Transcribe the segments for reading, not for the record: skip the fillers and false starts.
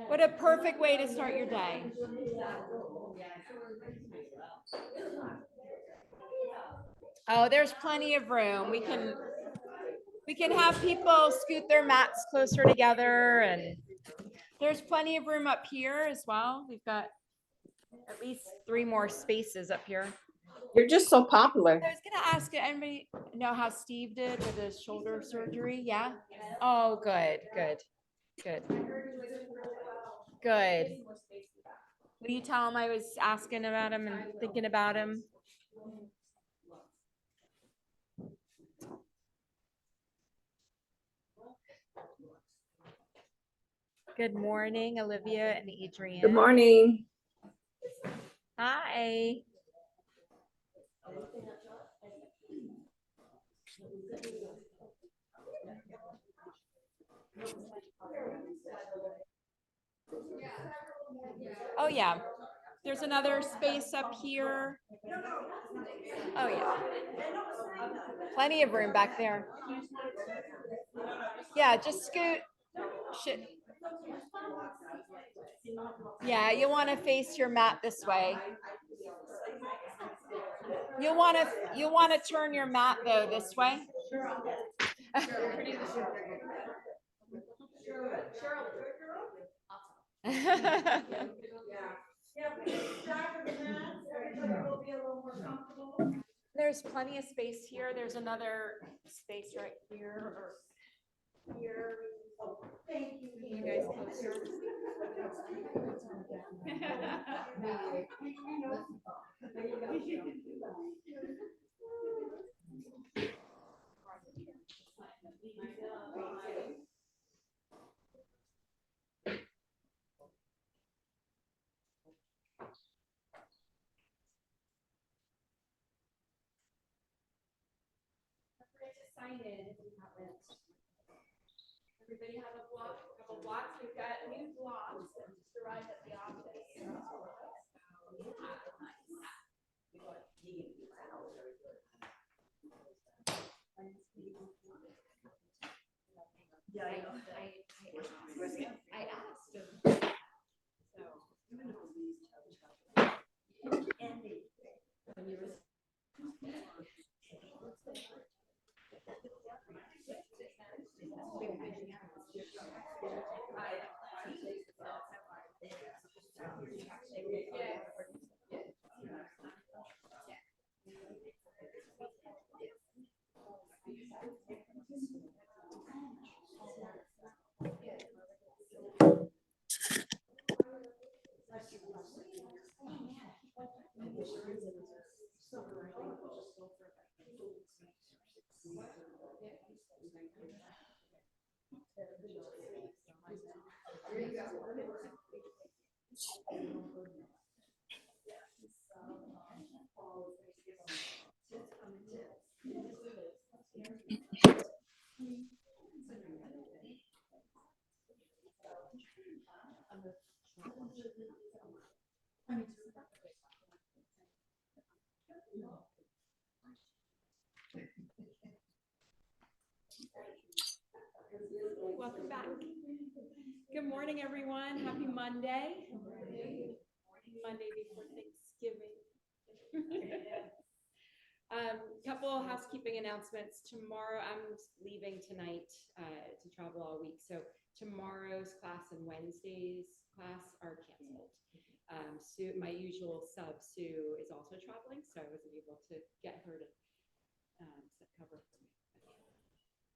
What a perfect way to start your day. Oh, there's plenty of room. We can have people scoot their mats closer together, and there's plenty of room up here as well. We've got at least 3 more spaces up here. You're just so popular. I was gonna ask, anybody know how Steve did with his shoulder surgery? Yeah. Oh, good. Will you tell him I was asking about him and thinking about him? Good morning, Olivia and Adrienne. Good morning. Hi. Oh yeah, there's another space up here. Oh yeah, plenty of room back there. Yeah, just scoot. Shit. Yeah, you want to face your mat this way. You want to turn your mat though this way. There's plenty of space here. There's another space right here or here. Thank you. You guys closer. Sign in if you haven't. Everybody have a block, couple blocks. We've got new blocks that just arrived at the office. Yeah, I asked him. So. Welcome back. Good morning, everyone. Happy Monday. Monday before Thanksgiving. Couple housekeeping announcements. Tomorrow, I'm leaving tonight to travel all week. So tomorrow's class and Wednesday's class are canceled. Sue, my usual sub, Sue, is also traveling, so I wasn't able to get her to set cover for me.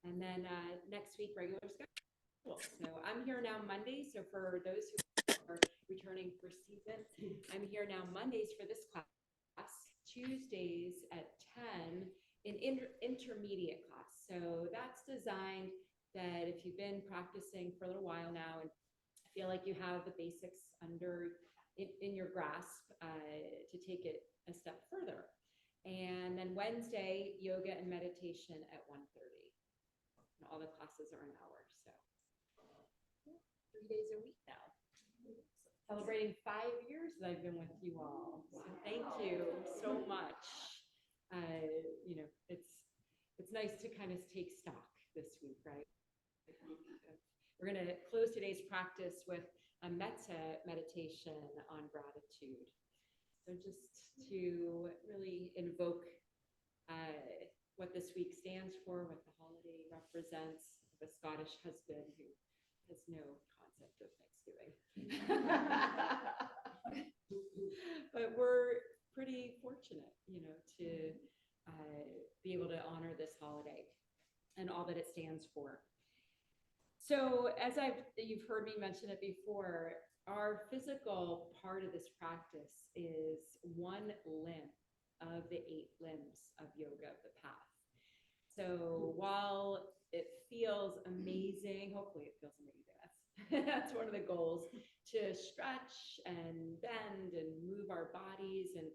And then next week, regular schedule. So I'm here now Mondays. So for those who are returning for season, I'm here now Mondays for this class, Tuesdays at 10 in intermediate class. So that's designed that if you've been practicing for a little while now and feel like you have the basics under in your grasp, to take it a step further. And then Wednesday, yoga and meditation at 1:30. And all the classes are an hour. So 3 days a week now. Celebrating 5 years that I've been with you all. So thank you so much. You know, it's nice to kind of take stock this week, right? we're going to close today's practice with a metta meditation on gratitude. So just to really invoke what this week stands for, what the holiday represents. The Scottish husband who has no concept of Thanksgiving. But we're pretty fortunate, to be able to honor this holiday and all that it stands for. So as you've heard me mention it before, our physical part of this practice is one limb of the 8 limbs of yoga, of the path. So while it feels amazing, hopefully it feels amazing. That's one of the goals, to stretch and bend and move our bodies and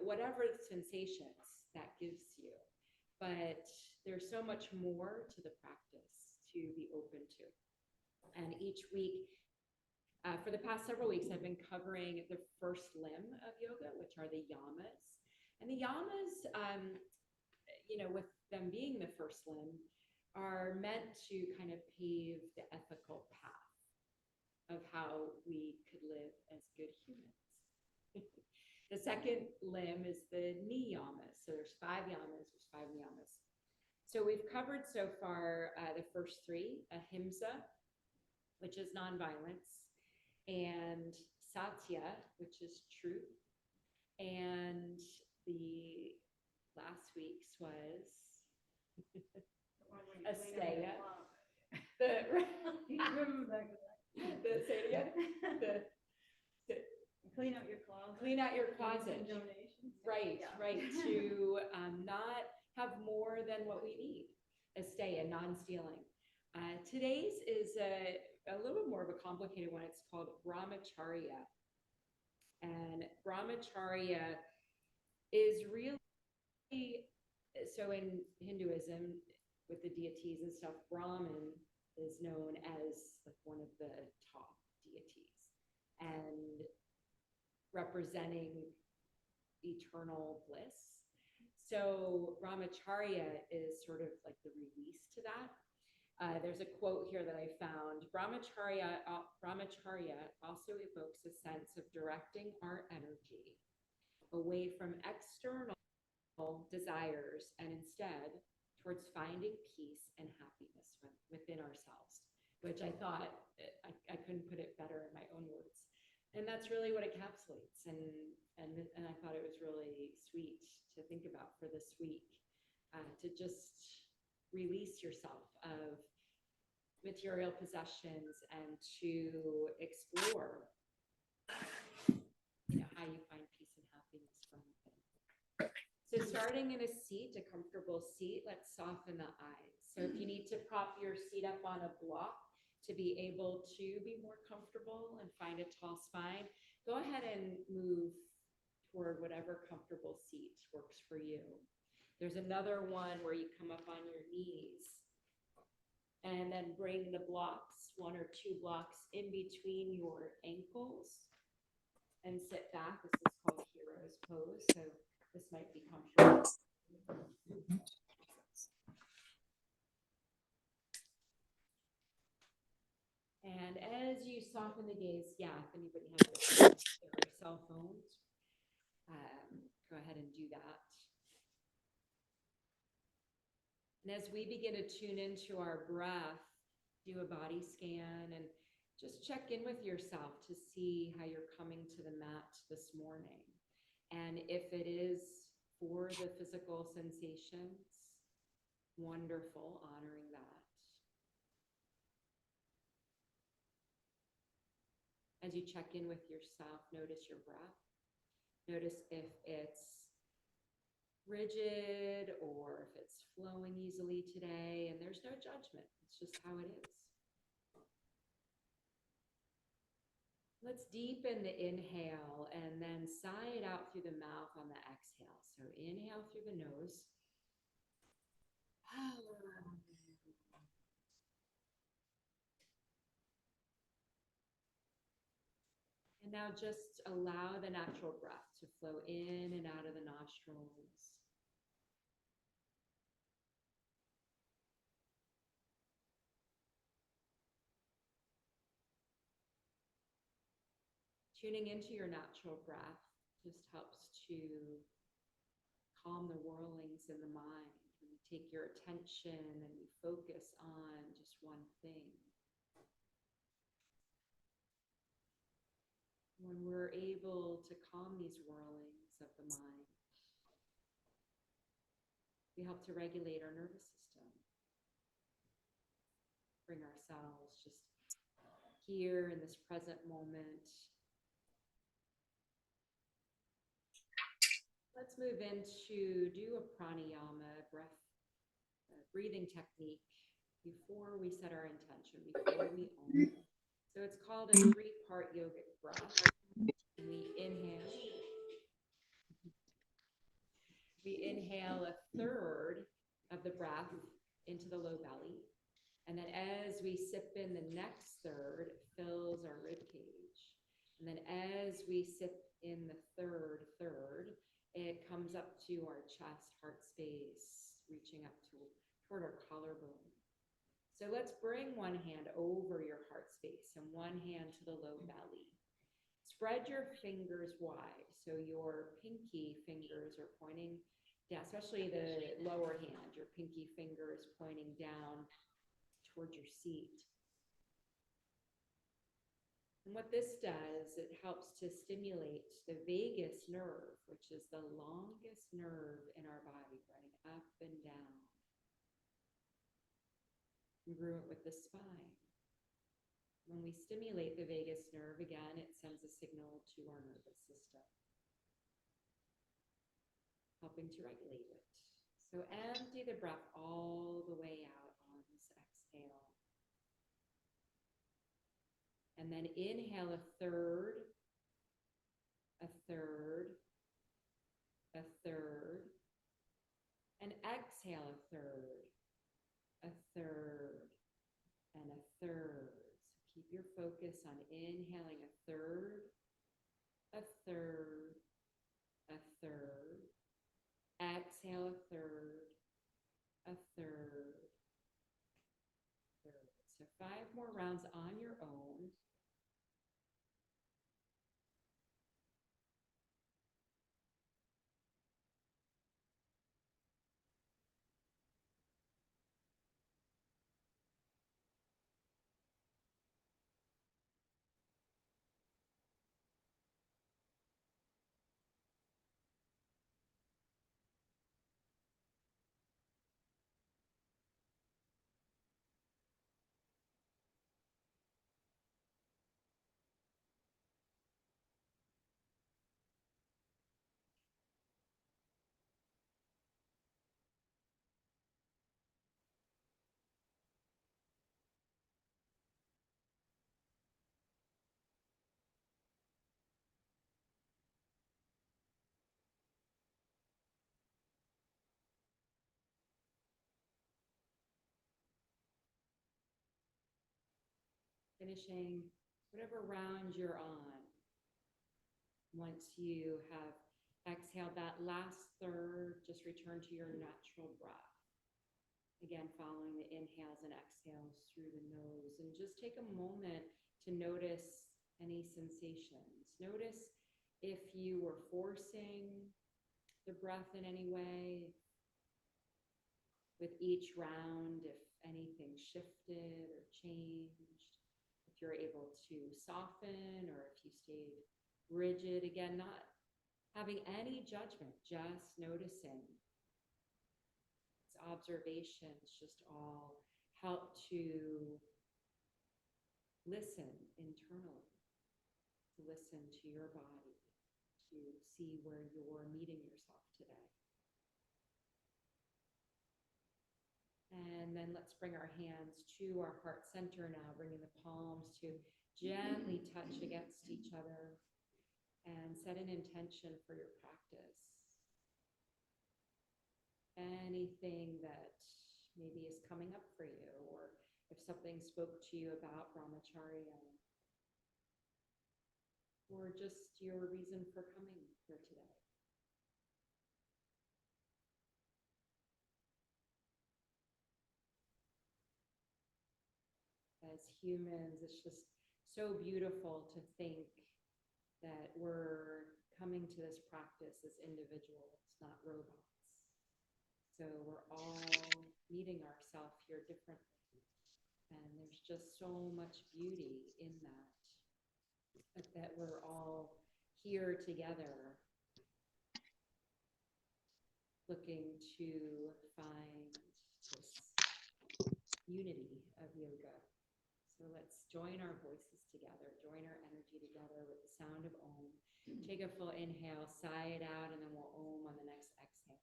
whatever sensations that gives you. But there's so much more to the practice to be open to. And each week, for the past several weeks, I've been covering the first limb of yoga, which are the yamas. And the yamas, with them being the first limb, are meant to kind of pave the ethical path of how we could live as good humans. The second limb is the niyamas. So there's 5 yamas, there's 5 niyamas. So we've covered so far the first 3, ahimsa, which is nonviolence, and satya, which is truth, and the last week's was asteya. Say it again. Clean out your closet. Clean out your closet. Donations. Right, Yeah. right. To not have more than what we need. Asteya, non-stealing. Today's is a little bit more of a complicated one. It's called brahmacharya. And brahmacharya is really, so in Hinduism, with the deities and stuff, Brahman is known as like one of the top deities and representing eternal bliss. So brahmacharya is sort of like the release to that. There's a quote here that I found. Brahmacharya also evokes a sense of directing our energy away from external desires and instead towards finding peace and happiness within ourselves, which I thought I couldn't put it better in my own words. And that's really what it encapsulates. And I thought it was really sweet to think about for this week, to just release yourself of material possessions and to explore, how you find peace and happiness from within. So starting in a seat, a comfortable seat, let's soften the eyes. So if you need to prop your seat up on a block to be able to be more comfortable and find a tall spine, go ahead and move toward whatever comfortable seat works for you. There's another one where you come up on your knees and then bring the blocks, 1 or 2 blocks in between your ankles and sit back. This is called hero's pose. So this might be comfortable. And as you soften the gaze, if anybody has their cell phones, go ahead and do that. And as we begin to tune into our breath, do a body scan and just check in with yourself to see how you're coming to the mat this morning. And if it is for the physical sensations, wonderful, honoring that. As you check in with yourself, notice your breath. Notice if it's rigid or if it's flowing easily today, and there's no judgment. It's just how it is. Let's deepen the inhale and then sigh it out through the mouth on the exhale. So inhale through the nose. And now just allow the natural breath to flow in and out of the nostrils. Tuning into your natural breath just helps to calm the whirlings in the mind. When you take your attention and you focus on just one thing. When we're able to calm these whirlings of the mind, we help to regulate our nervous system. Bring ourselves just here in this present moment. Let's move into do a pranayama breathing technique before we set our intention, before we own. So it's called a 3-part yogic breath. We inhale a third of the breath into the low belly. And then as we sip in the next third, it fills our rib cage. And then as we sip in the third, it comes up to our chest, heart space, reaching up toward our collarbone. So let's bring one hand over your heart space and one hand to the low belly. Spread your fingers wide. So your pinky fingers are pointing down, especially the lower hand. Your pinky finger is pointing down toward your seat. And what this does, it helps to stimulate the vagus nerve, which is the longest nerve in our body, running up and down, congruent with the spine. When we stimulate the vagus nerve, again, it sends a signal to our nervous system, helping to regulate it. So empty the breath all the way out on this exhale. And then inhale a third, a third, a third, and exhale a third, a third, and a third. So keep your focus on inhaling a third, a third, a third. Exhale a third, a third, third. So 5 more rounds on your own. Finishing whatever round you're on. Once you have exhaled that last third, just return to your natural breath. Again, following the inhales and exhales through the nose. And just take a moment to notice any sensations. Notice if you were forcing the breath in any way. With each round, if anything shifted or changed. If you're able to soften or if you stayed rigid. Again, not having any judgment, just noticing. These observations just all help to listen internally, to listen to your body, to see where you're meeting yourself today. And then let's bring our hands to our heart center now, bringing the palms to gently touch against each other and set an intention for your practice. Anything that maybe is coming up for you, or if something spoke to you about brahmacharya, or just your reason for coming here today. As humans, it's just so beautiful to think that we're coming to this practice as individuals, not robots. So we're all meeting ourselves here differently. And there's just so much beauty in that we're all here together, looking to find this unity of yoga. So let's join our voices together, join our energy together with the sound of Om. Take a full inhale, sigh it out, and then we'll Om on the next exhale.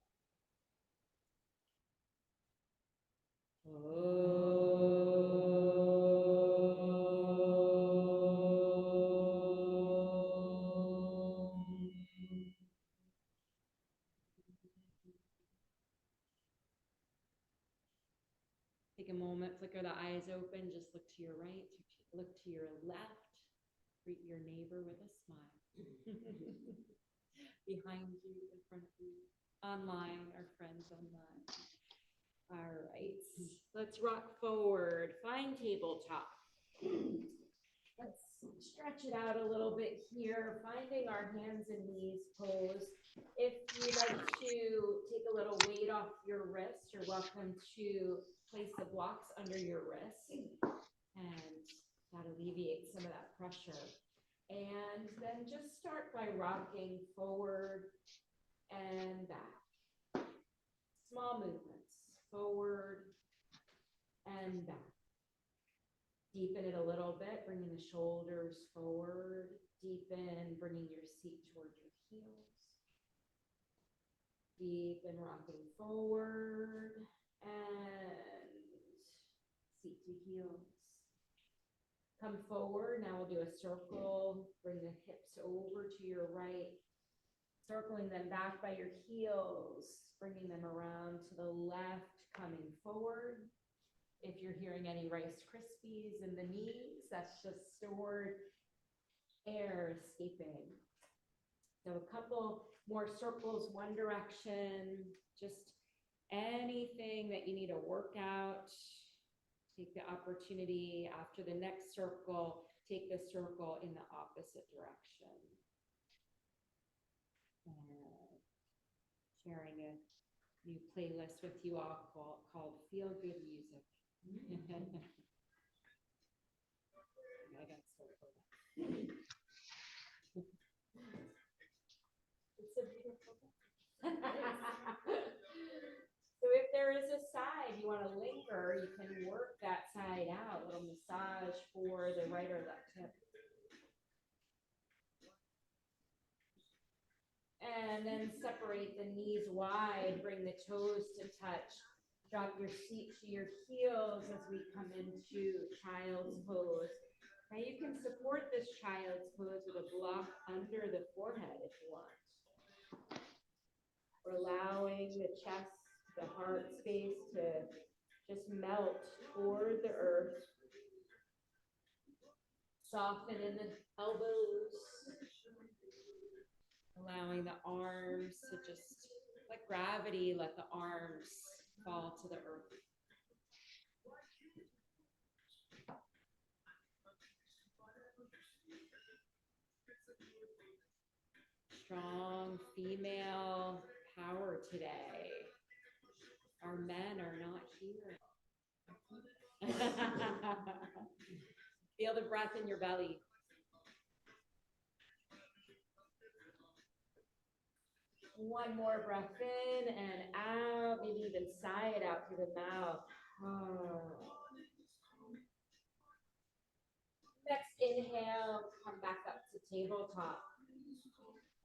Take a moment, flicker the eyes open, just look to your right, look to your left, greet your neighbor with a smile. Behind you, in front of you, online, our friends online. All right, let's rock forward, find tabletop. Let's stretch it out a little bit here, finding our hands and knees pose. If you'd like to take a little weight off your wrist, you're welcome to place the blocks under your wrist, and that alleviates some of that pressure. And then just start by rocking forward and back. Small movements, forward and back. Deepen it a little bit, bringing the shoulders forward. Deepen, bringing your seat towards your heels. Deepen, rocking forward and seat to heels. Come forward. Now we'll do a circle. Bring the hips over to your right. Circling them back by your heels. Bringing them around to the left. Coming forward. If you're hearing any Rice Krispies in the knees, that's just stored air escaping. So a couple more circles, one direction. Just anything that you need to work out. Take the opportunity after the next circle, take the circle in the opposite direction. Sharing a new playlist with you all called Feel Good Music. I got circle. It's a beautiful So if there is a side you want to linger, you can work that side out, a little massage for the right or left hip. And then separate the knees wide, bring the toes to touch. Drop your seat to your heels as we come into child's pose. Now you can support this child's pose with a block under the forehead if you want. We're allowing the chest, the heart space to just melt toward the earth. Soften in the elbows. Allowing the arms to just, like gravity, let the arms fall to the earth. Strong female power today. Our men are not here. Feel the breath in your belly. One more breath in and out, maybe even sigh it out through the mouth. Next inhale, come back up to tabletop.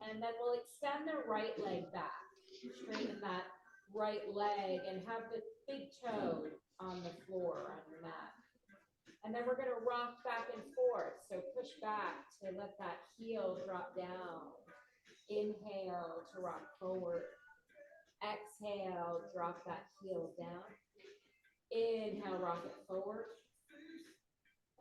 And then we'll extend the right leg back. Straighten that right leg and have the big toe on the floor on your mat. And then we're going to rock back and forth. So push back to let that heel drop down. Inhale to rock forward. Exhale, drop that heel down. Inhale, rock it forward.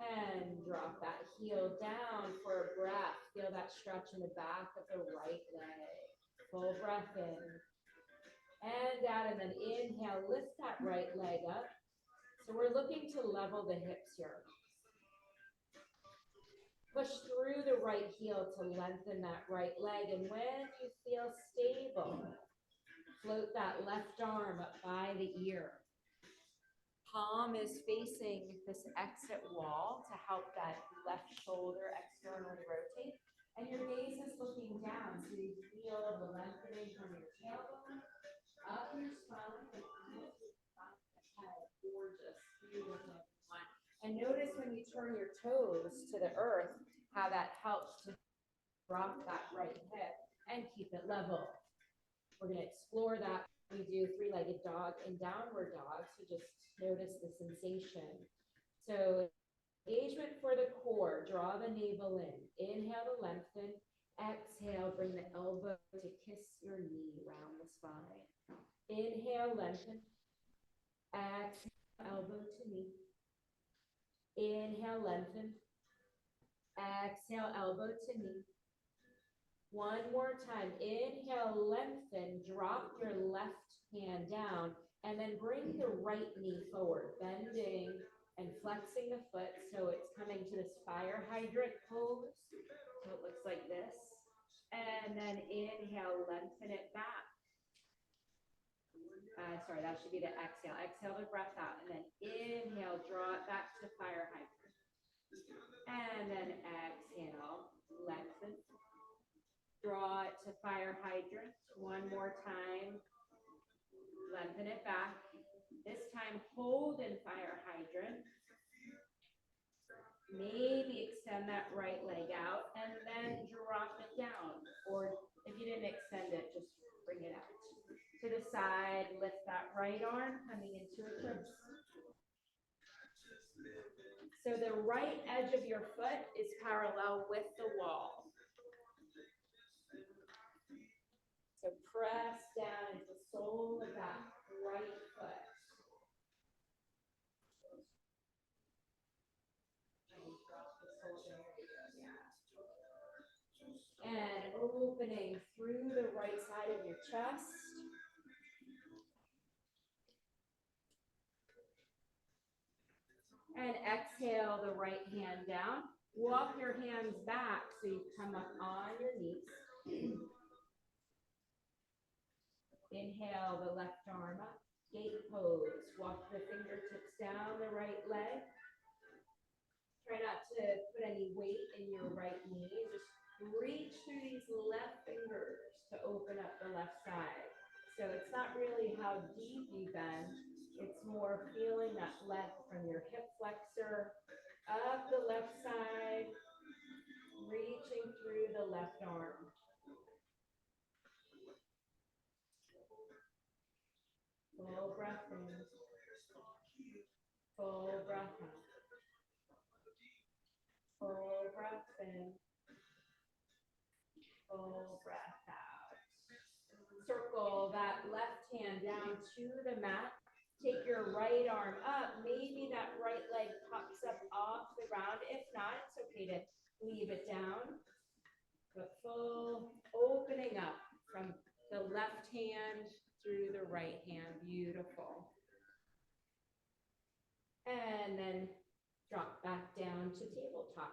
And drop that heel down for a breath. Feel that stretch in the back of the right leg. Full breath in. And out, and then inhale, lift that right leg up. So we're looking to level the hips here. Push through the right heel to lengthen that right leg. And when you feel stable, float that left arm up by the ear. Palm is facing this exit wall to help that left shoulder externally rotate. And your gaze is looking down, so you feel the lengthening from your tailbone, up your spine, and out your head. Gorgeous, beautiful. And notice when you turn your toes to the earth, how that helps to drop that right hip and keep it level. We're going to explore that. We do three-legged dog and downward dog, so just notice the sensation. So engagement for the core, draw the navel in. Inhale to lengthen. Exhale, bring the elbow to kiss your knee around the spine. Inhale, lengthen. Exhale, elbow to knee. Inhale, lengthen. Exhale, elbow to knee. One more time. Inhale, lengthen. Drop your left hand down. And then bring the right knee forward, bending and flexing the foot so it's coming to this fire hydrant pose. So it looks like this. And then inhale, lengthen it back. Sorry, that should be the exhale. Exhale the breath out. And then inhale, draw it back to fire hydrant. And then exhale, lengthen. Draw it to fire hydrant. One more time. Lengthen it back. This time, hold in fire hydrant. Maybe extend that right leg out and then drop it down. Or if you didn't extend it, just bring it out. To the side, lift that right arm coming into a twist. So the right edge of your foot is parallel with the wall. So press down into the sole of that right foot. And opening through the right side of your chest. And exhale the right hand down. Walk your hands back so you come up on your knees. Inhale the left arm up. Gate pose. Walk the fingertips down the right leg. Try not to put any weight in your right knee. Just reach through these left fingers to open up the left side. So it's not really how deep you bend. It's more feeling that length from your hip flexor up the left side, reaching through the left arm. Full breath in. Full breath out. Full breath in. Full breath out. Circle that left hand down to the mat. Take your right arm up. Maybe that right leg pops up off the ground. If not, it's okay to leave it down. But full opening up from the left hand through the right hand. Beautiful. And then drop back down to tabletop.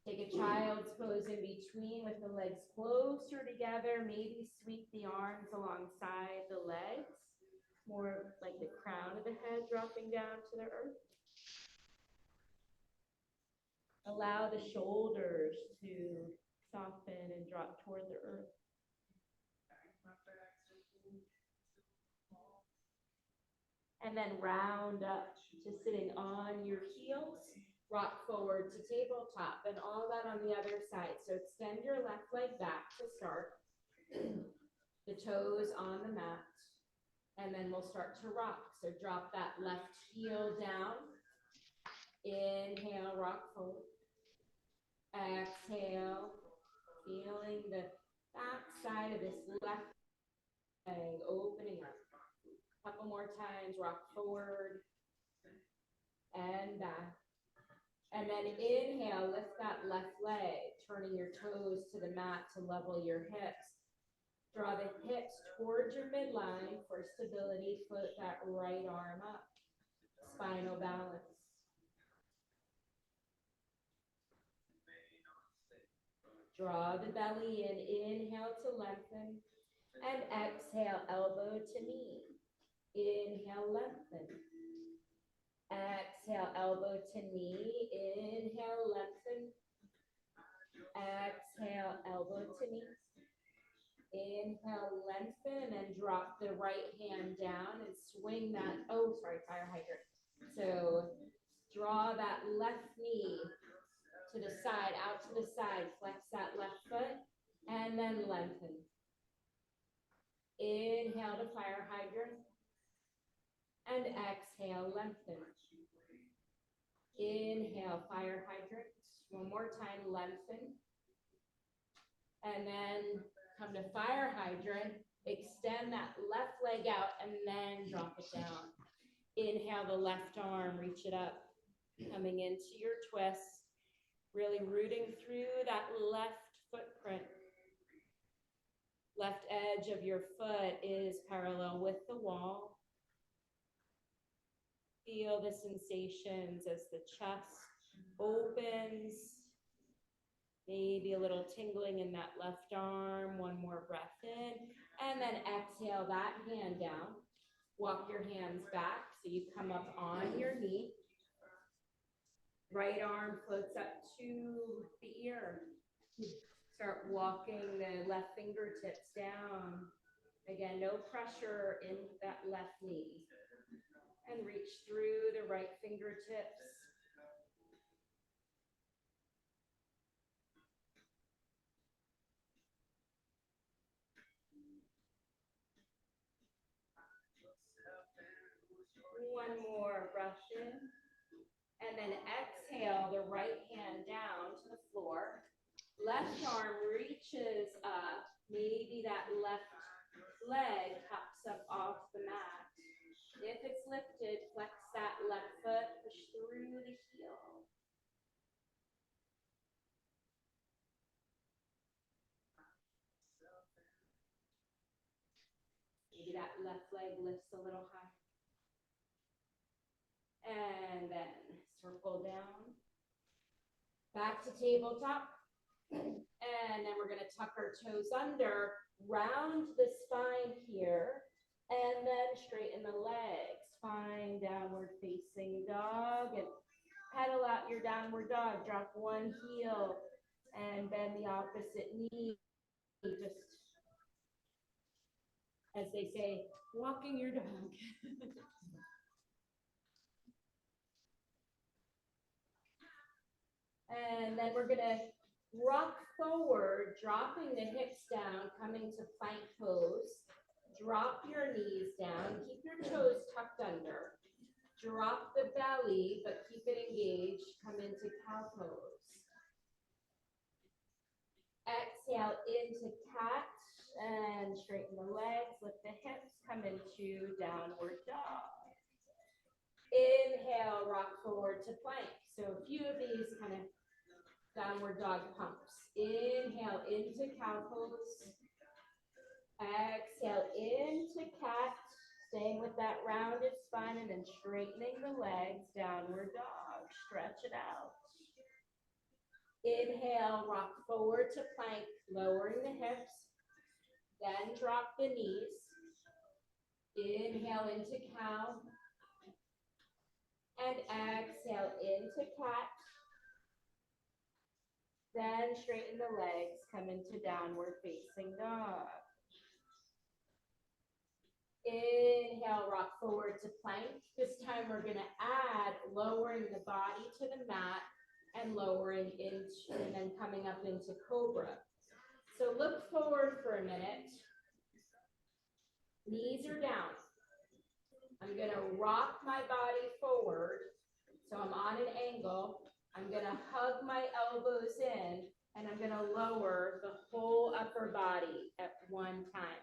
Take a child's pose in between with the legs closer together. Maybe sweep the arms alongside the legs. More like the crown of the head dropping down to the earth. Allow the shoulders to soften and drop toward the earth. And then round up to sitting on your heels. Rock forward to tabletop and all that on the other side. So extend your left leg back to start. The toes on the mat. And then we'll start to rock. So drop that left heel down. Inhale, rock forward. Exhale, feeling the back side of this left leg opening up. A couple more times, rock forward and back. And then inhale, lift that left leg, turning your toes to the mat to level your hips. Draw the hips towards your midline for stability. Float that right arm up. Spinal balance. Draw the belly in, inhale to lengthen, and exhale, elbow to knee. Inhale, lengthen. Exhale, elbow to knee. Inhale, lengthen. Exhale, elbow to knee. Inhale, lengthen, and then drop the right hand down and swing that, fire hydrant. So draw that left knee to the side, out to the side, flex that left foot, and then lengthen. Inhale to fire hydrant, and exhale, lengthen. Inhale, fire hydrant. One more time, lengthen. And then come to fire hydrant, extend that left leg out, and then drop it down. Inhale the left arm, reach it up, coming into your twist, really rooting through that left footprint. Left edge of your foot is parallel with the wall. Feel the sensations as the chest opens. Maybe a little tingling in that left arm. One more breath in. And then exhale that hand down. Walk your hands back so you come up on your knee. Right arm floats up to the ear. Start walking the left fingertips down. Again, no pressure in that left knee. And reach through the right fingertips. One more breath in. And then exhale the right hand down to the floor. Left arm reaches up. Maybe that left leg hops up off the mat. If it's lifted, flex that left foot, push through the heel. Maybe that left leg lifts a little high. And then circle down. Back to tabletop. And then we're going to tuck our toes under, round the spine here, and then straighten the legs. Find downward facing dog and pedal out your downward dog. Drop one heel and bend the opposite knee. Just, as they say, walking your dog. And then we're going to rock forward, dropping the hips down, coming to plank pose. Drop your knees down, keep your toes tucked under. Drop the belly, but keep it engaged. Come into cow pose. Exhale into cat and straighten the legs, lift the hips, come into downward dog. Inhale, rock forward to plank. So a few of these kind of downward dog pumps. Inhale into cow pose. Exhale into cat. Staying with that rounded spine and then straightening the legs. Downward dog. Stretch it out. Inhale, rock forward to plank, lowering the hips. Then drop the knees. Inhale into cow. And exhale into cat. Then straighten the legs, come into downward facing dog. Inhale, rock forward to plank. This time we're going to add lowering the body to the mat and lowering into, and then coming up into cobra. So look forward for a minute. Knees are down. I'm going to rock my body forward. So I'm on an angle. I'm going to hug my elbows in, and I'm going to lower the whole upper body at one time.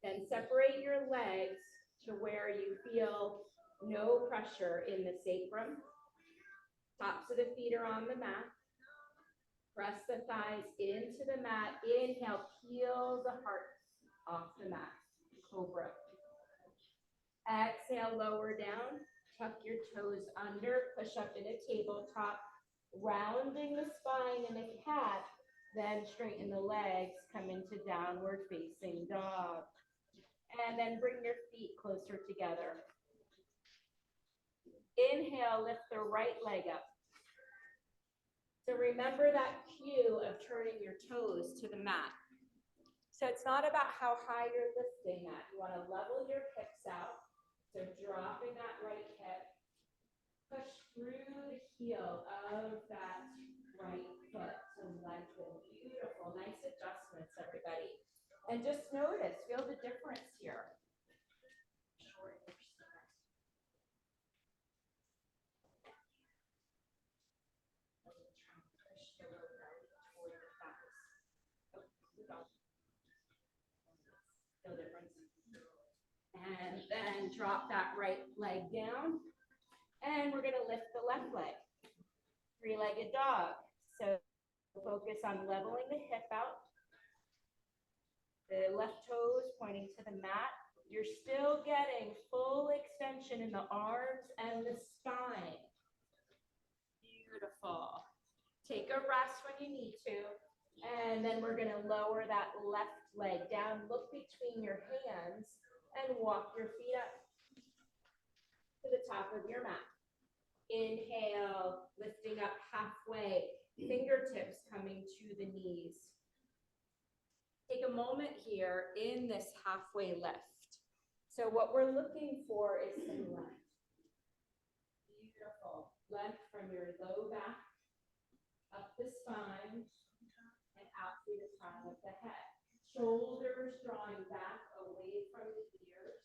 Then separate your legs to where you feel no pressure in the sacrum. Tops of the feet are on the mat. Press the thighs into the mat. Inhale, peel the heart off the mat. Cobra. Exhale, lower down. Tuck your toes under. Push up in a tabletop. Rounding the spine in a cat. Then straighten the legs, come into downward facing dog. And then bring your feet closer together. Inhale, lift the right leg up. So remember that cue of turning your toes to the mat. So it's not about how high you're lifting at. You want to level your hips out. So dropping that right hip. Push through the heel of that right foot to lengthen. Beautiful. Nice adjustments, everybody. And just notice, feel the difference here. Shorten your stance. Push the lower belly toward the thighs. Feel the difference. And then drop that right leg down. And we're going to lift the left leg. Three-legged dog. So focus on leveling the hip out. The left toes pointing to the mat. You're still getting full extension in the arms and the spine. Beautiful. Take a rest when you need to. And then we're going to lower that left leg down. Look between your hands and walk your feet up to the top of your mat. Inhale, lifting up halfway, fingertips coming to the knees. Take a moment here in this halfway lift. So what we're looking for is some length. Beautiful. Length from your low back, up the spine, and out through the crown of the head. Shoulders drawing back away from the ears.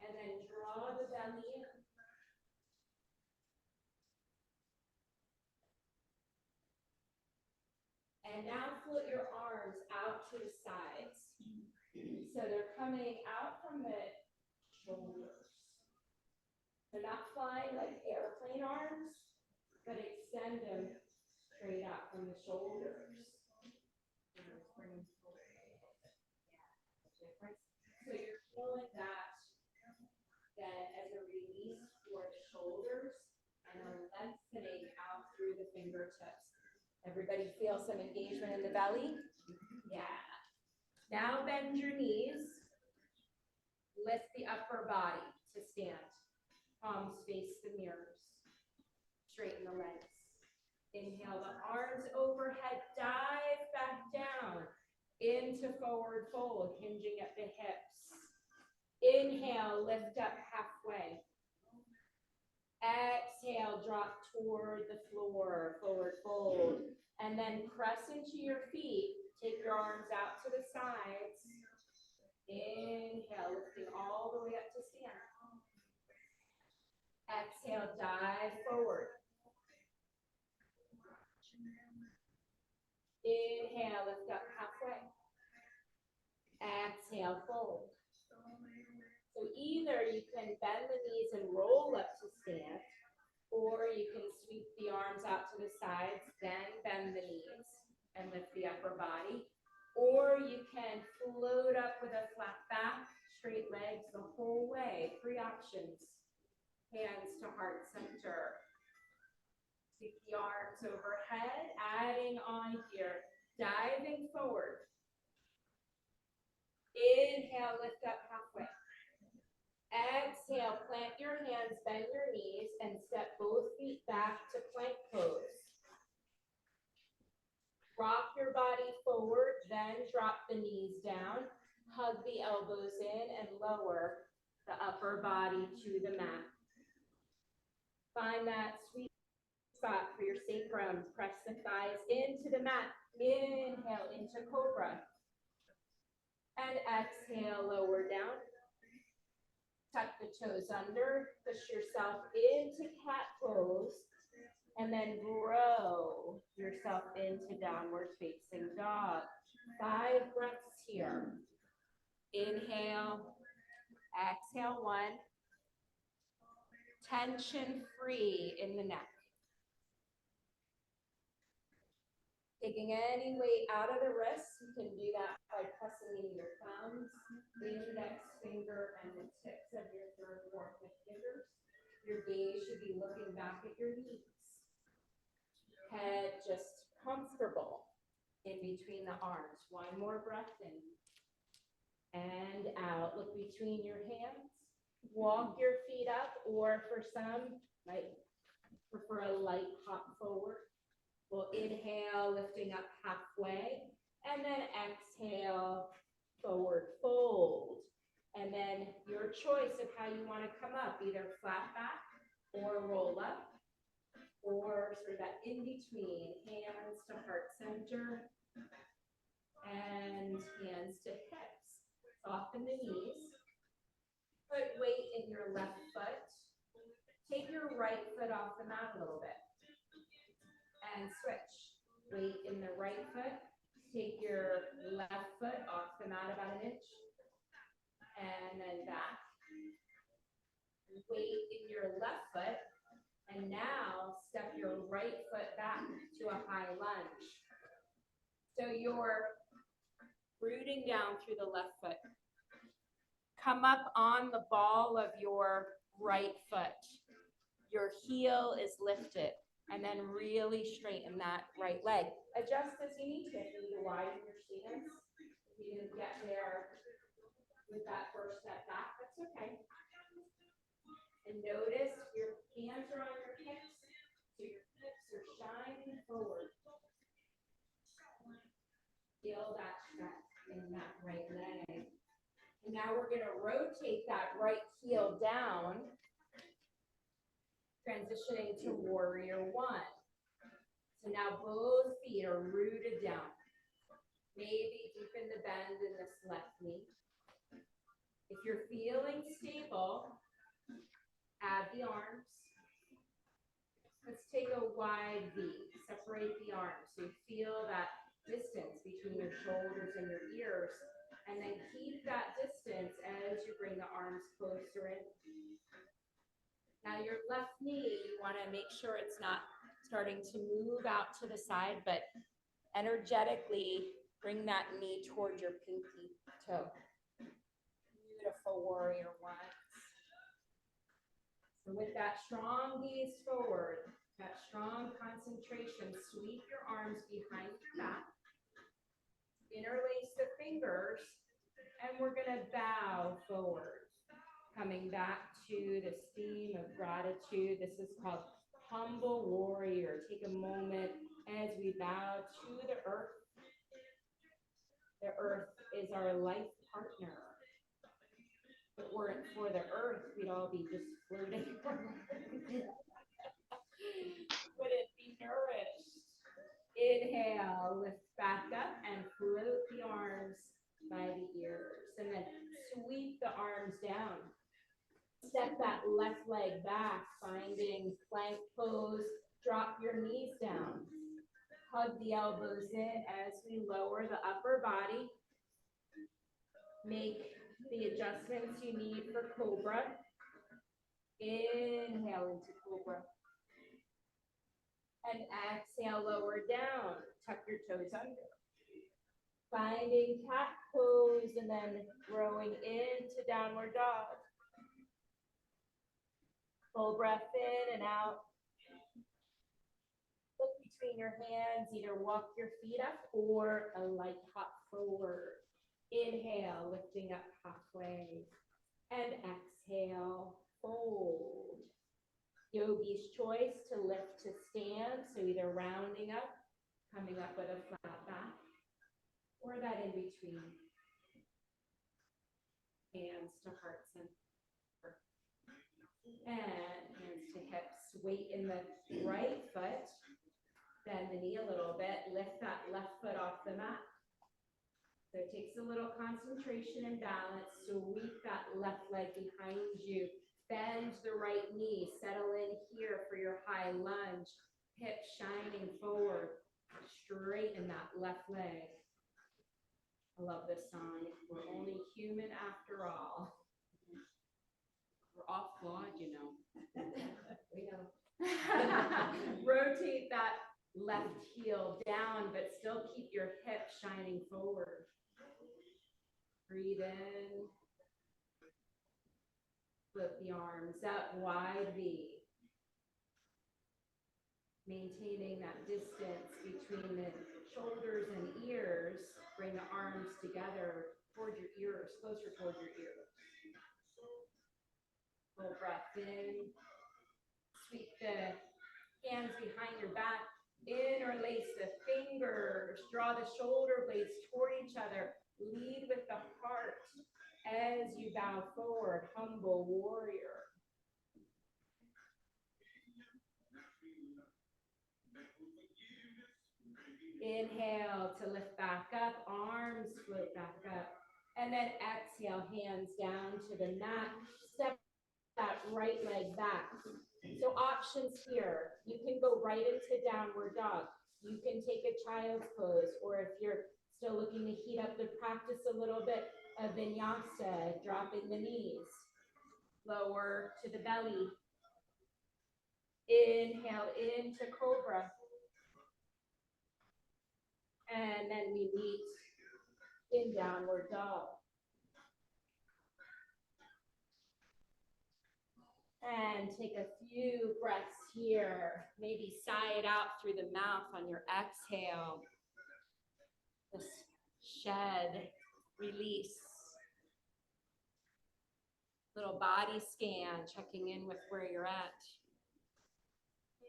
And then draw the belly in. And now float your arms out to the sides. So they're coming out from the shoulders. They're not flying like airplane arms, but extend them straight out from the shoulders. So you're feeling that then as a release for the shoulders and a lengthening out through the fingertips. Everybody feel some engagement in the belly? Yeah. Now bend your knees. Lift the upper body to stand. Palms face the mirrors. Straighten the legs. Inhale the arms overhead. Dive back down into forward fold, hinging at the hips. Inhale, lift up halfway. Exhale, drop toward the floor, forward fold. And then press into your feet. Take your arms out to the sides. Inhale, lifting all the way up to stand. Exhale, dive forward. Inhale, lift up halfway. Exhale, fold. So either you can bend the knees and roll up to stand, or you can sweep the arms out to the sides, then bend the knees and lift the upper body. Or you can float up with a flat back, straight legs the whole way. Three options. Hands to heart center. Sweep the arms overhead, adding on here, diving forward. Inhale, lift up halfway. Exhale, plant your hands, bend your knees, and step both feet back to plank pose. Rock your body forward, then drop the knees down. Hug the elbows in and lower the upper body to the mat. Find that sweet spot for your sacrum. Press the thighs into the mat. Inhale into cobra. And exhale, lower down. Tuck the toes under. Push yourself into cat pose. And then grow yourself into downward facing dog. 5 breaths here. Inhale. Exhale, 1. Tension free in the neck. Taking any weight out of the wrists, you can do that by pressing in your thumbs, index finger, and the tips of your 3rd, 4th, 5th fingers. Your gaze should be looking back at your knees. Head just comfortable. in between the arms. One more breath in and out. Look between your hands. Walk your feet up, or for some, might prefer a light hop forward. We'll inhale, lifting up halfway, and then exhale, forward fold. And then your choice of how you want to come up, either flat back or roll up, or sort of that in between, hands to heart center and hands to hips. Soften the knees. Put weight in your left foot. Take your right foot off the mat a little bit. And switch. Weight in the right foot. Take your left foot off the mat about an inch. And then back. Weight in your left foot. And now step your right foot back to a high lunge. So you're rooting down through the left foot. Come up on the ball of your right foot. Your heel is lifted. And then really straighten that right leg. Adjust as you need to. If you need to widen your stance, if you didn't get there with that first step back, that's okay. And notice your hands are on your hips, so your hips are shining forward. Feel that stretch in that right leg. And now we're going to rotate that right heel down, transitioning to warrior one. So now both feet are rooted down. Maybe deepen the bend in this left knee. If you're feeling stable, add the arms. Let's take a wide V. Separate the arms so you feel that distance between your shoulders and your ears. And then keep that distance as you bring the arms closer in. Now your left knee, you want to make sure it's not starting to move out to the side, but energetically bring that knee toward your pinky toe. Beautiful warrior one. So with that strong gaze forward, that strong concentration, sweep your arms behind your back. Interlace the fingers, and we're going to bow forward. Coming back to this theme of gratitude. This is called humble warrior. Take a moment as we bow to the earth. The earth is our life partner. If it weren't for the earth, we'd all be just floating. Wouldn't be nourished. Inhale, lift back up and float the arms by the ears. And then sweep the arms down. Step that left leg back, finding plank pose. Drop your knees down. Hug the elbows in as we lower the upper body. Make the adjustments you need for cobra. Inhale into cobra. And exhale, lower down. Tuck your toes under. Finding cat pose and then growing into downward dog. Full breath in and out. Look between your hands, either walk your feet up or a light hop forward. Inhale, lifting up halfway. And exhale, fold. Yogi's choice to lift to stand, so either rounding up, coming up with a flat back, or that in between. Hands to heart center. And hands to hips. Weight in the right foot. Bend the knee a little bit. Lift that left foot off the mat. So it takes a little concentration and balance. Sweep that left leg behind you. Bend the right knee. Settle in here for your high lunge. Hips shining forward. Straighten that left leg. I love this song. We're only human after all. We're all flawed, you know. We know. Rotate that left heel down, but still keep your hips shining forward. Breathe in. Flip the arms up, wide V. Maintaining that distance between the shoulders and ears. Bring the arms together toward your ears, closer toward your ears. Full breath in. Sweep the hands behind your back. Interlace the fingers. Draw the shoulder blades toward each other. Lead with the heart as you bow forward, humble warrior. Inhale to lift back up, arms float back up. And then exhale, hands down to the mat. Step that right leg back. So options here, you can go right into downward dog. You can take a child's pose, or if you're still looking to heat up the practice a little bit, a vinyasa, dropping the knees. Lower to the belly. Inhale into cobra. And then we meet in downward dog. And take a few breaths here. Maybe sigh it out through the mouth on your exhale. Just shed, release. Little body scan, checking in with where you're at.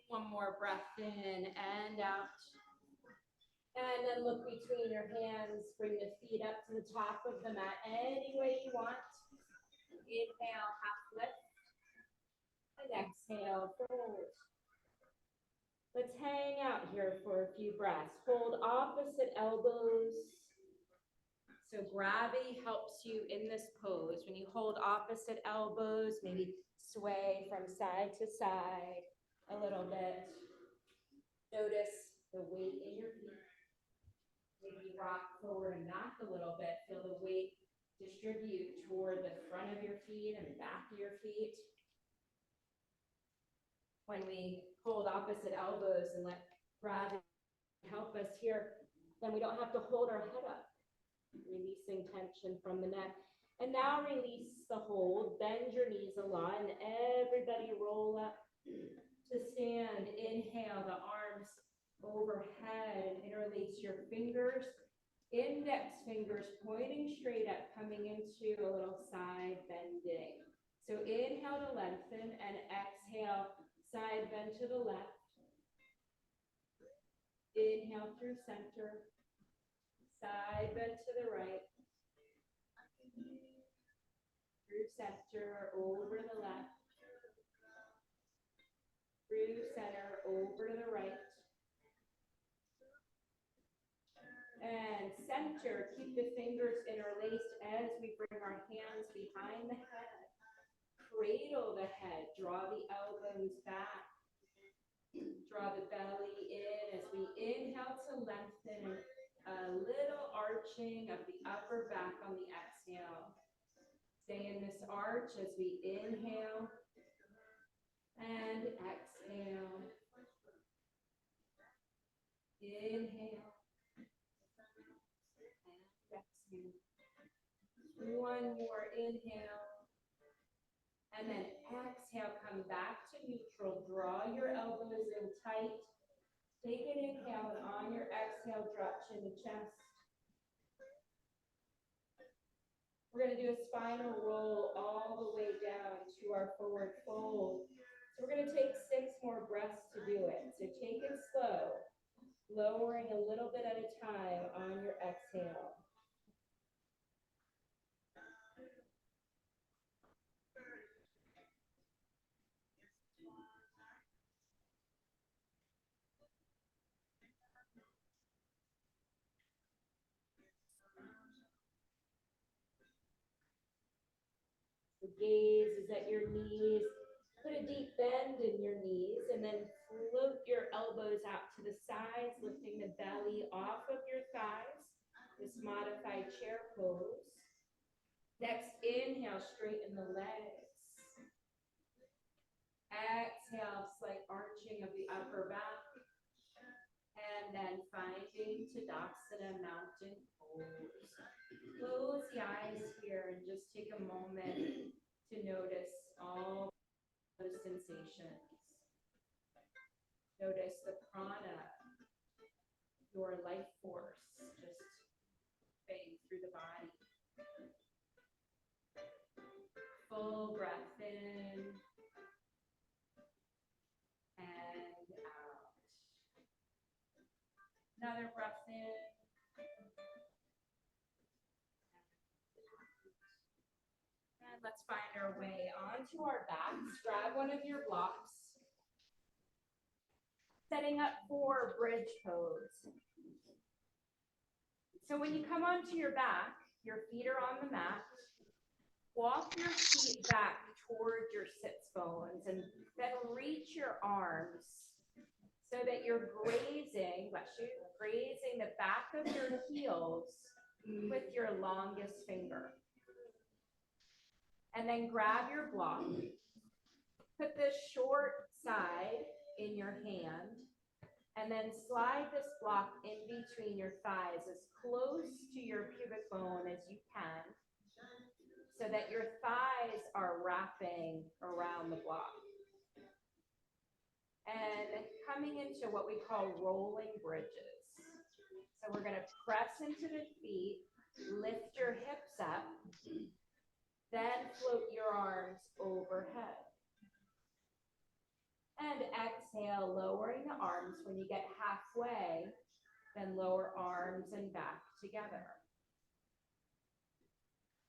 One more breath in and out. And then look between your hands. Bring the feet up to the top of the mat any way you want. Inhale, half lift. And exhale, fold. Let's hang out here for a few breaths. Hold opposite elbows. So gravity helps you in this pose. When you hold opposite elbows, maybe sway from side to side a little bit. Notice the weight in your feet. Maybe rock forward and back a little bit. Feel the weight distribute toward the front of your feet and the back of your feet. When we hold opposite elbows and let gravity help us here, then we don't have to hold our head up. Releasing tension from the neck. And now release the hold. Bend your knees a lot and everybody roll up to stand. Inhale, the arms overhead. Interlace your fingers. Index fingers pointing straight up, coming into a little side bending. So inhale to lengthen and exhale, side bend to the left. Inhale through center. Side bend to the right. Through center, over the left. Through center, over to the right. And center, keep the fingers interlaced as we bring our hands behind the head. Cradle the head, draw the elbows back. Draw the belly in as we inhale to lengthen. A little arching of the upper back on the exhale. Stay in this arch as we inhale and exhale. Inhale and exhale. One more inhale. And then exhale, come back to neutral. Draw your elbows in tight. Take an inhale, and on your exhale, drop chin to chest. We're going to do a spinal roll all the way down to our forward fold. So we're going to take 6 more breaths to do it. So take it slow, lowering a little bit at a time on your exhale. The gaze is at your knees. Put a deep bend in your knees and then float your elbows out to the sides, lifting the belly off of your thighs. This modified chair pose. Next, inhale, straighten the legs. Exhale, slight arching of the upper back. And then finding Tadasana, mountain pose. Close the eyes here and just take a moment to notice all those sensations. Notice the prana, your life force, just moving through the body. Full breath in and out. Another breath in. And let's find our way onto our backs. Grab one of your blocks. Setting up for bridge pose. So when you come onto your back, your feet are on the mat. Walk your feet back toward your sits bones and then reach your arms so that you're grazing the back of your heels with your longest finger. And then grab your block. Put the short side in your hand and then slide this block in between your thighs as close to your pubic bone as you can, so that your thighs are wrapping around the block. And coming into what we call rolling bridges. So we're going to press into the feet, lift your hips up, then float your arms overhead. And exhale, lowering the arms. When you get halfway, then lower arms and back together.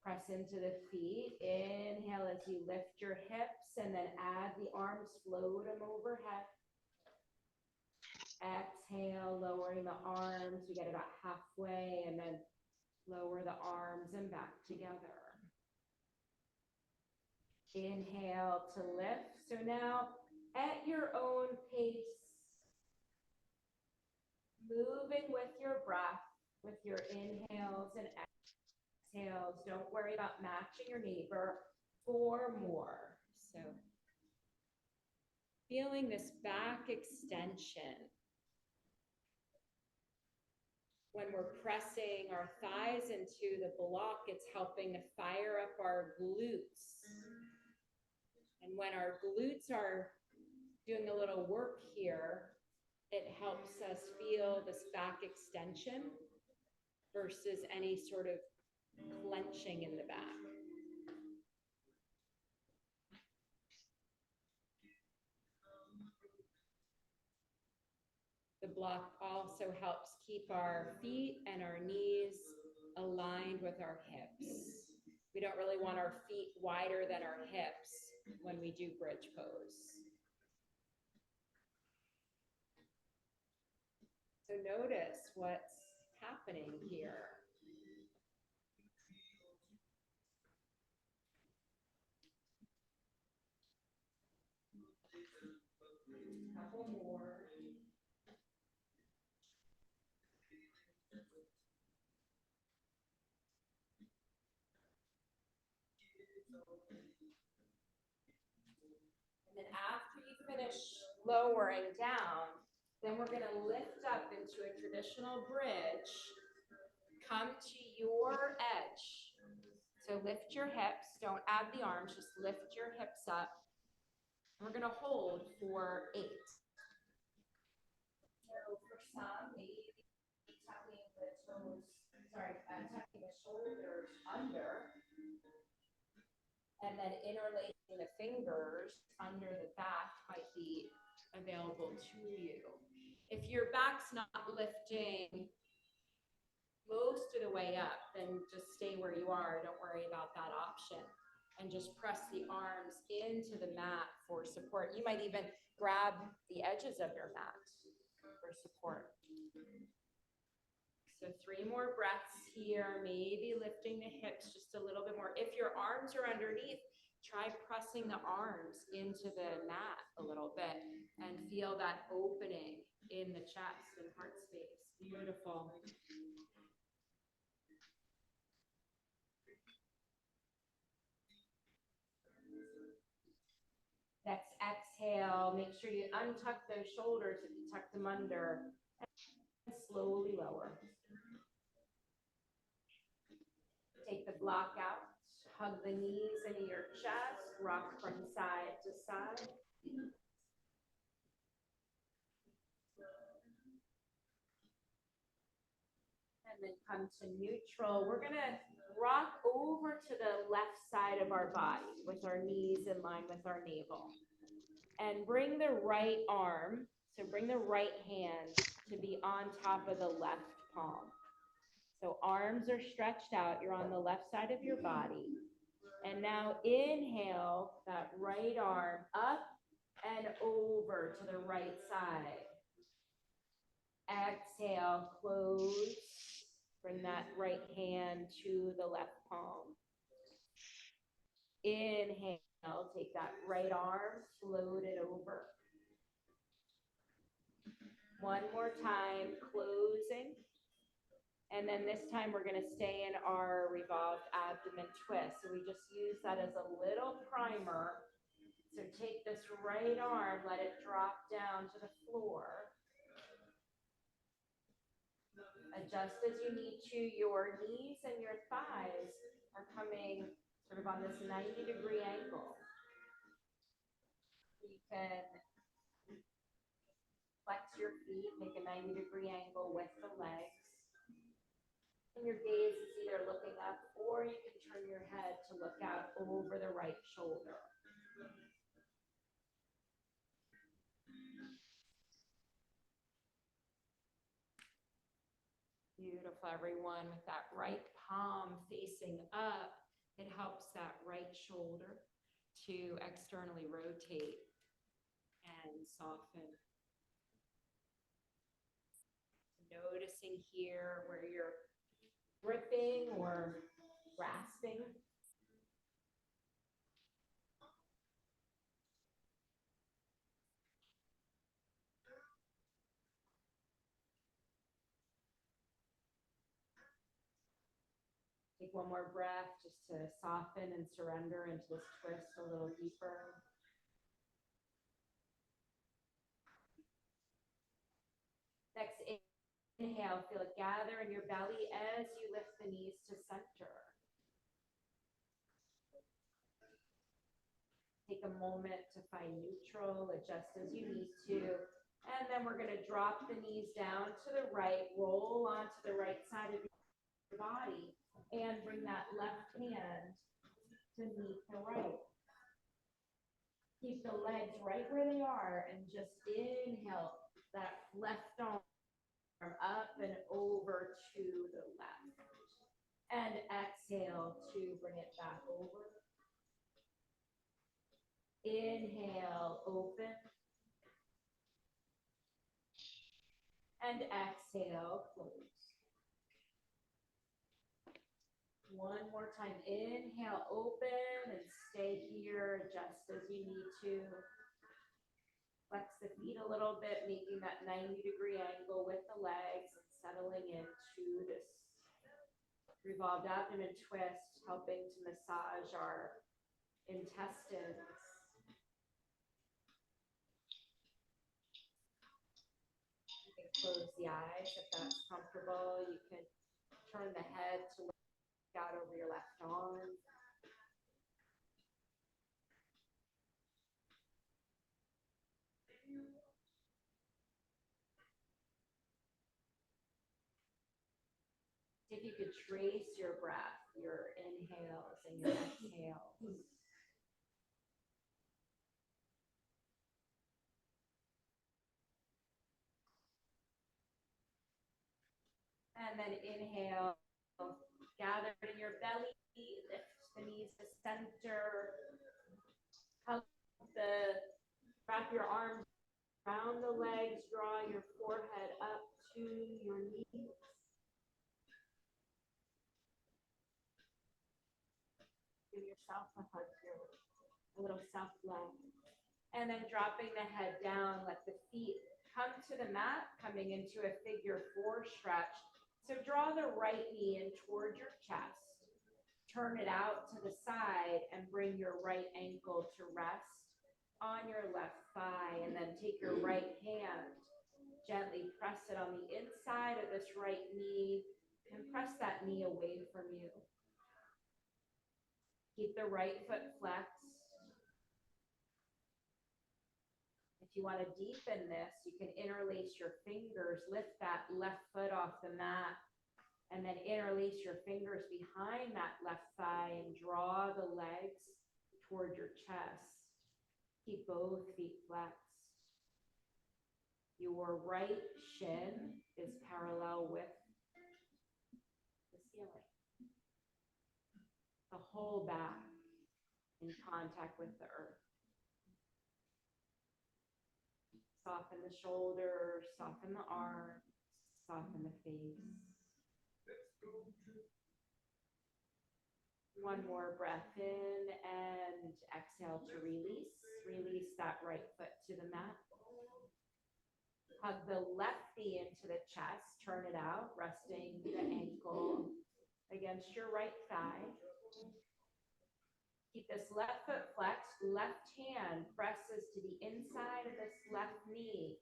Press into the feet. Inhale as you lift your hips and then add the arms, float them overhead. Exhale, lowering the arms. We get about halfway and then lower the arms and back together. Inhale to lift. So now at your own pace, moving with your breath, with your inhales and exhales. Don't worry about matching your neighbor. 4 more. So feeling this back extension. When we're pressing our thighs into the block, it's helping to fire up our glutes. And when our glutes are doing a little work here, it helps us feel this back extension versus any sort of clenching in the back. The block also helps keep our feet and our knees aligned with our hips. We don't really want our feet wider than our hips when we do bridge pose. So notice what's happening here. Couple more. And then after you finish lowering down, then we're going to lift up into a traditional bridge. Come to your edge. So lift your hips. Don't add the arms. Just lift your hips up. And we're going to hold for 8. So for some, maybe tucking the toes, tucking the shoulders under. And then interlacing the fingers under the back might be available to you. If your back's not lifting most of the way up, then just stay where you are. Don't worry about that option. And just press the arms into the mat for support. You might even grab the edges of your mat for support. So 3 more breaths here, maybe lifting the hips just a little bit more. If your arms are underneath, try pressing the arms into the mat a little bit and feel that opening in the chest and heart space. Beautiful. Next exhale, make sure you untuck those shoulders if you tuck them under, and slowly lower. Take the block out, hug the knees into your chest, rock from side to side. And then come to neutral. We're gonna rock over to the left side of our body with our knees in line with our navel. And bring the right arm, so bring the right hand to be on top of the left palm. So arms are stretched out, you're on the left side of your body. And now inhale that right arm up and over to the right side. Exhale, close. Bring that right hand to the left palm. Inhale, take that right arm, float it over. One more time, closing. And then this time we're gonna stay in our revolved abdomen twist. So we just use that as a little primer. So take this right arm, let it drop down to the floor. Adjust as you need to. Your knees and your thighs are coming sort of on this 90-degree angle. You can flex your feet, make a 90-degree angle with the legs. And your gaze is either looking up or you can turn your head to look out over the right shoulder. Beautiful, everyone. With that right palm facing up, it helps that right shoulder to externally rotate and soften. Noticing here where you're gripping or grasping. Take one more breath just to soften and surrender into this twist a little deeper. Next, inhale, feel it gather in your belly as you lift the knees to center. Take a moment to find neutral, adjust as you need to. And then we're going to drop the knees down to the right, roll onto the right side of your body, and bring that left hand to meet the right. Keep the legs right where they are and just inhale that left arm up and over to the left. And exhale to bring it back over. Inhale, open. And exhale, close. One more time. Inhale, open, and stay here. Adjust as you need to. Flex the feet a little bit, making that 90-degree angle with the legs and settling into this revolved abdomen twist, helping to massage our intestines. You can close the eyes if that's comfortable. You can turn the head to look out over your left arm. If you could trace your breath, your inhales and your exhales. And then inhale, gather in your belly, lift the knees to center. Wrap your arms around the legs, draw your forehead up to your knees. Give yourself a hug here, a little self-love. And then dropping the head down, let the feet come to the mat, coming into a figure 4 stretch. So draw the right knee in toward your chest. Turn it out to the side and bring your right ankle to rest on your left thigh. And then take your right hand, gently press it on the inside of this right knee and press that knee away from you. Keep the right foot flexed. If you want to deepen this, you can interlace your fingers, lift that left foot off the mat, And then interlace your fingers behind that left thigh and draw the legs toward your chest. Keep both feet flexed. Your right shin is parallel with the ceiling. The whole back in contact with the earth. Soften the shoulders, soften the arms, soften the face. One more breath in and exhale to release. Release that right foot to the mat. Hug the left knee into the chest. Turn it out, resting the ankle against your right thigh. Keep this left foot flexed. Left hand presses to the inside of this left knee,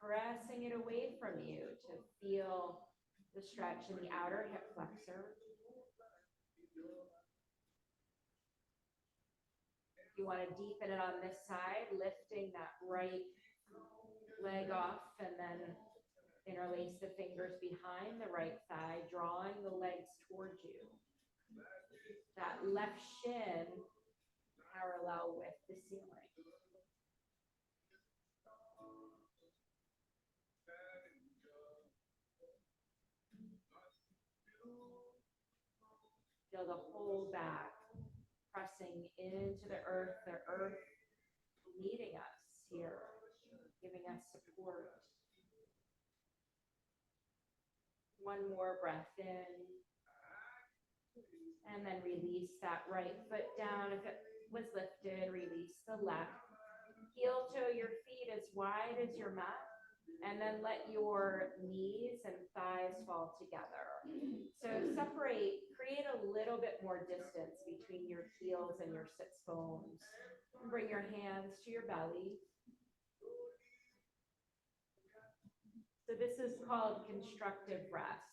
pressing it away from you to feel the stretch in the outer hip flexor. You want to deepen it on this side, lifting that right leg off and then interlace the fingers behind the right thigh, drawing the legs towards you. That left shin parallel with the ceiling. Feel the whole back pressing into the earth meeting us here, giving us support. One more breath in, and then release that right foot down. If it was lifted, release the left. Heel toe your feet as wide as your mat, and then let your knees and thighs fall together. So create a little bit more distance between your heels and your sits bones. Bring your hands to your belly. So this is called constructive rest.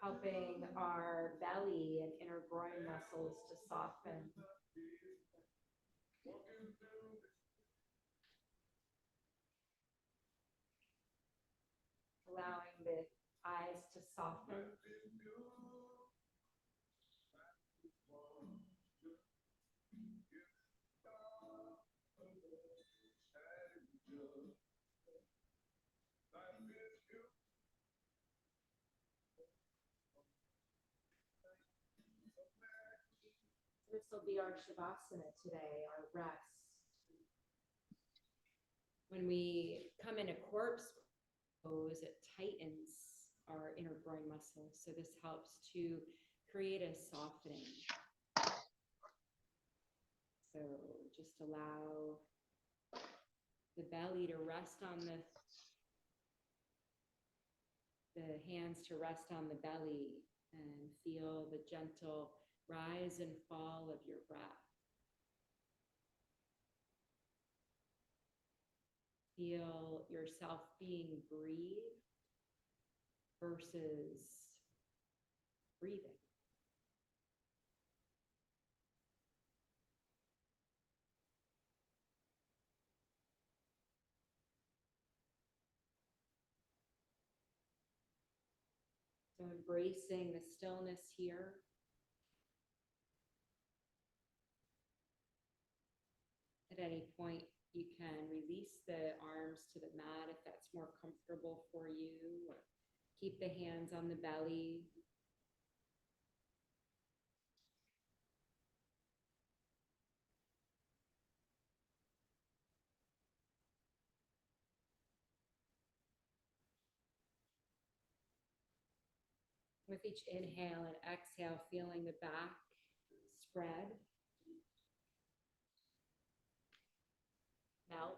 Helping our belly and inner groin muscles to soften. Allowing the eyes to soften. This will be our Shavasana today, our rest. When we come in a corpse pose, it tightens our inner groin muscles. So this helps to create a softening. So just allow the belly to rest on the hands to rest on the belly and feel the gentle rise and fall of your breath. Feel yourself being breathed versus breathing. So embracing the stillness here. At any point, you can release the arms to the mat if that's more comfortable for you, or keep the hands on the belly. With each inhale and exhale, feeling the back spread, melt.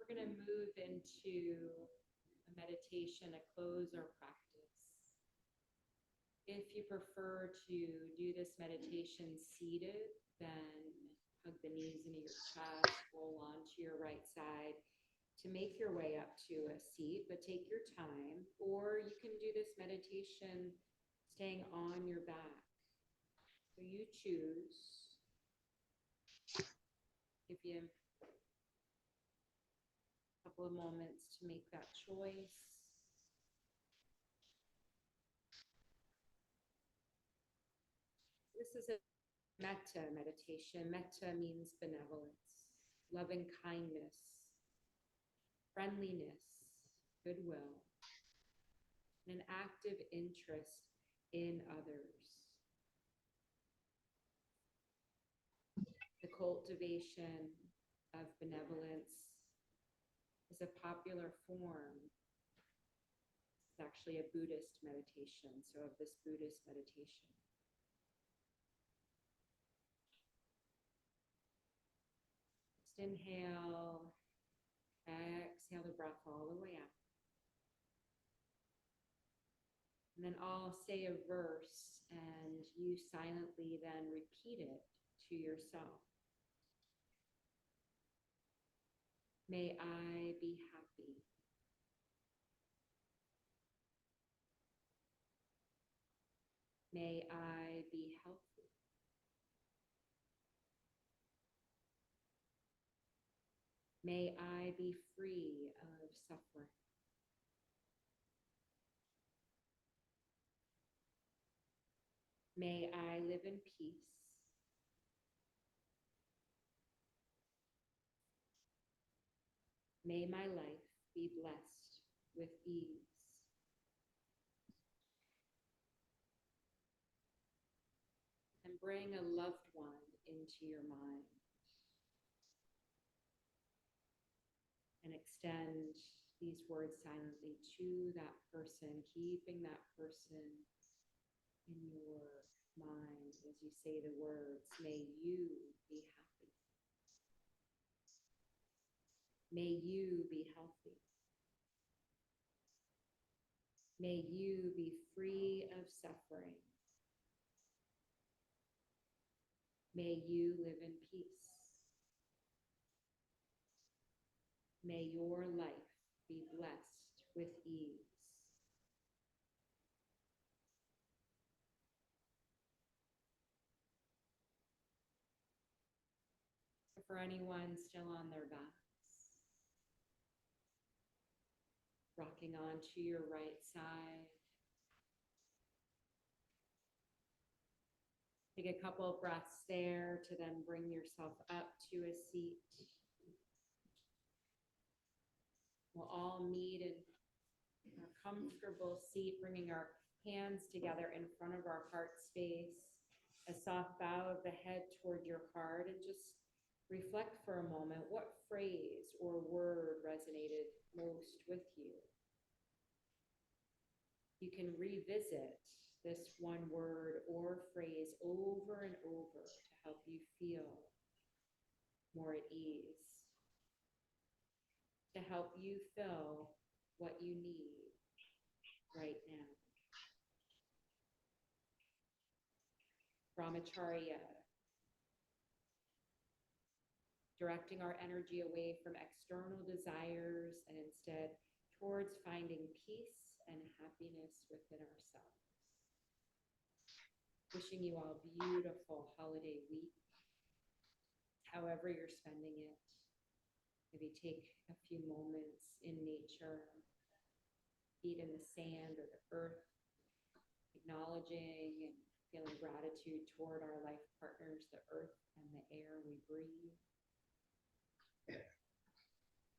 We're going to move into a meditation, a close or practice. If you prefer to do this meditation seated, then hug the knees into your chest, roll onto your right side to make your way up to a seat, but take your time. Or you can do this meditation staying on your back. So you choose. Give you a couple of moments to make that choice. This is a metta meditation. Metta means benevolence, loving kindness, friendliness, goodwill, and an active interest in others. The cultivation of benevolence is a popular form. It's actually a Buddhist meditation, so of this Buddhist meditation. Just inhale, exhale the breath all the way out. And then I'll say a verse and you silently then repeat it to yourself. May I be happy. May I be healthy. May I be free of suffering. May I live in peace. May my life be blessed with ease. And bring a loved one into your mind. And extend these words silently to that person, keeping that person in your mind as you say the words. May you be happy. May you be healthy. May you be free of suffering. May you live in peace. May your life be blessed with ease. For anyone still on their backs, rocking onto your right side. Take a couple of breaths there to then bring yourself up to a seat. We'll all meet in a comfortable seat, bringing our hands together in front of our heart space, a soft bow of the head toward your heart, and just reflect for a moment what phrase or word resonated most with you. You can revisit this one word or phrase over and over to help you feel more at ease, to help you feel what you need right now. Brahmacharya, directing our energy away from external desires and instead towards finding peace and happiness within ourselves. Wishing you all a beautiful holiday week. However you're spending it, maybe take a few moments in nature, feet in the sand or the earth, acknowledging and feeling gratitude toward our life partners, the earth and the air we breathe.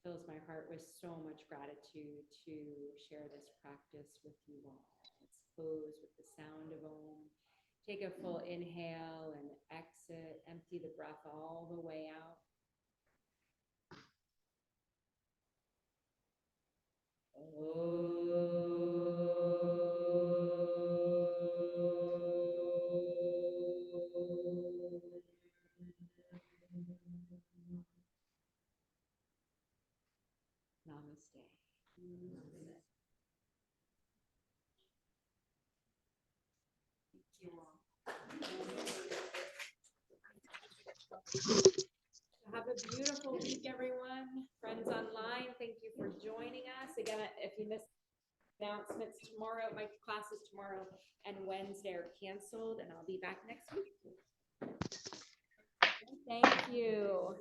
Fills my heart with so much gratitude to share this practice with you all. Let's close with the sound of Om. Take a full inhale and exit. Empty the breath all the way out. Namaste. Thank you all. Have a beautiful week, everyone. Friends online, thank you for joining us. Again, if you missed announcements tomorrow, my classes tomorrow and Wednesday are canceled, and I'll be back next week. Thank you.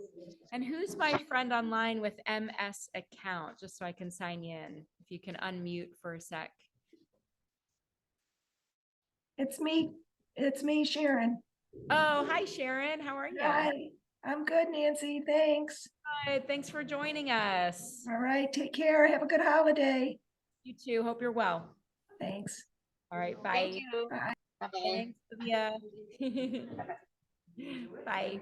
And who's my friend online with MS account, just so I can sign you in? If you can unmute for a sec. It's me. It's me, Sharon. Oh, hi, Sharon. How are you? Hi. I'm good, Nancy. Thanks. Good. Thanks for joining us. All right. Take care. Have a good holiday. You too. Hope you're well. Thanks. All right. Bye. Thank you. Bye. Thanks, Sophia. Bye.